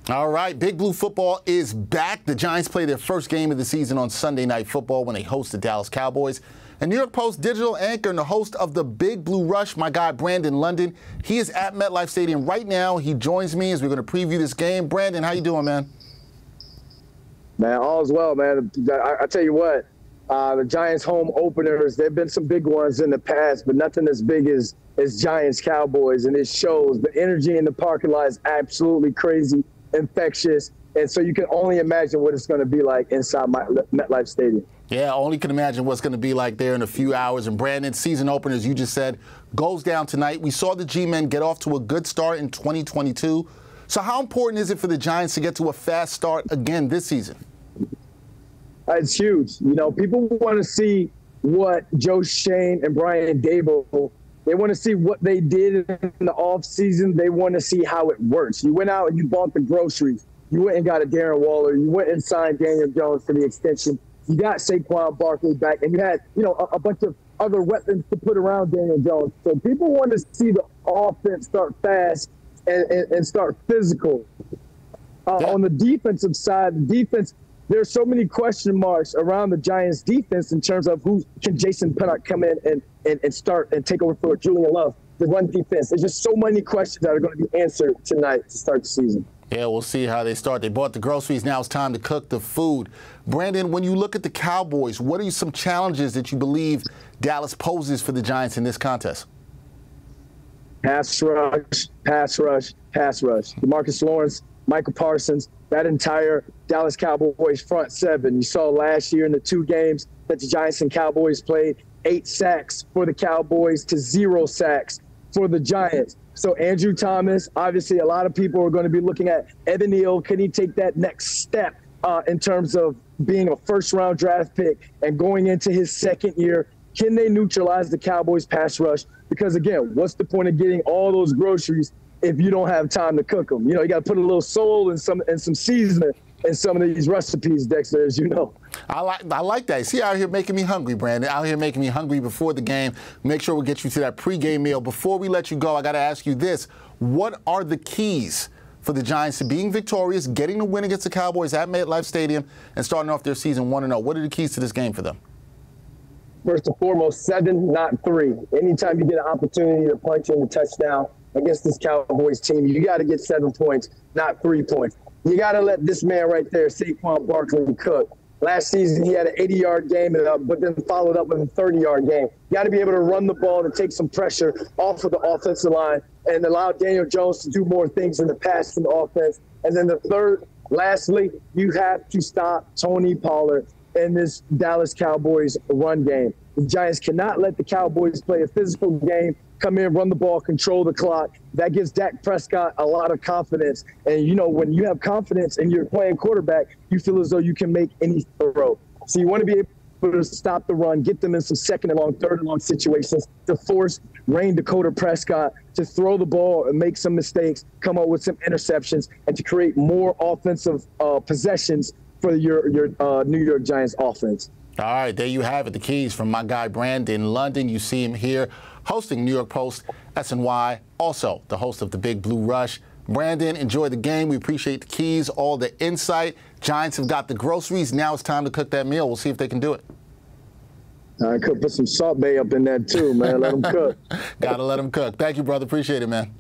All right, Big Blue football is back. The Giants play their first game of the season on Sunday Night Football when they host the Dallas Cowboys. And New York Post digital anchor and the host of the Big Blue Rush, my guy Brandon London, he is at MetLife Stadium right now. He joins me as we're going to preview this game. Brandon, how you doing, man? Man, all's well, man. I tell you what, the Giants home openers, there have been some big ones in the past, but nothing as big as Giants Cowboys. And it shows the energy in the parking lot is absolutely crazy, infectious. And so you can only imagine what it's going to be like inside MetLife Stadium. Yeah, only can imagine what's going to be like there in a few hours. And Brandon, season opener, as you just said, goes down tonight. We saw the G-Men get off to a good start in 2022. So how important is it for the Giants to get to a fast start again this season? It's huge. You know, people want to see what Joe Shane and Brian Dable, they want to see what they did in the offseason. They want to see how it works. You went out and you bought the groceries. You went and got a Darren Waller. You went and signed Daniel Jones for the extension. You got Saquon Barkley back, and you had, you know, a bunch of other weapons to put around Daniel Jones. So people want to see the offense start fast and start physical. On the defensive side, the defense, there's so many question marks around the Giants' defense in terms of who can Jason Pinnock come in and start and take over for Julian Love, the run defense. There's just so many questions that are going to be answered tonight to start the season. Yeah, we'll see how they start. They bought the groceries. Now it's time to cook the food. Brandon, when you look at the Cowboys, what are some challenges that you believe Dallas poses for the Giants in this contest? Pass rush, pass rush, pass rush. DeMarcus Lawrence, Michael Parsons, that entire Dallas Cowboys front seven. You saw last year in the 2 games that the Giants and Cowboys played, 8 sacks for the Cowboys to 0 sacks for the Giants. So Andrew Thomas, obviously a lot of people are going to be looking at Evan Neal. Can he take that next step in terms of being a first-round draft pick and going into his second year? Can they neutralize the Cowboys' pass rush? Because, again, what's the point of getting all those groceries if you don't have time to cook them? You know, you got to put a little soul and some seasoning in some of these recipes, Dexter, as you know. I like that. See, out here making me hungry, Brandon. Out here making me hungry before the game. Make sure we get you to that pregame meal. Before we let you go, I got to ask you this. What are the keys for the Giants to being victorious, getting the win against the Cowboys at MetLife Stadium, and starting off their season 1-0? What are the keys to this game for them? First and foremost, 7, not 3. Anytime you get an opportunity to punch in the touchdown against this Cowboys team, you got to get 7 points, not 3 points. You got to let this man right there, Saquon Barkley, cook. Last season, he had an 80-yard game, but then followed up with a 30-yard game. You got to be able to run the ball and take some pressure off of the offensive line and allow Daniel Jones to do more things in the passing offense. And then the third, lastly, you have to stop Tony Pollard in this Dallas Cowboys run game. The Giants cannot let the Cowboys play a physical game, come in, run the ball, control the clock. That gives Dak Prescott a lot of confidence. And, you know, when you have confidence and you're playing quarterback, you feel as though you can make any throw. So you want to be able to stop the run, get them in some second and long, third and long situations to force Dakota Prescott to throw the ball and make some mistakes, come up with some interceptions, and to create more offensive possessions for your New York Giants offense. All right, there you have it. The keys from my guy Brandon London. You see him here hosting New York Post SNY, also the host of the Big Blue Rush. Brandon, enjoy the game. We appreciate the keys, all the insight. Giants have got the groceries. Now it's time to cook that meal. We'll see if they can do it. I could put some Salt Bae up in that too, man. Let them cook. Got to let them cook. Thank you, brother. Appreciate it, man.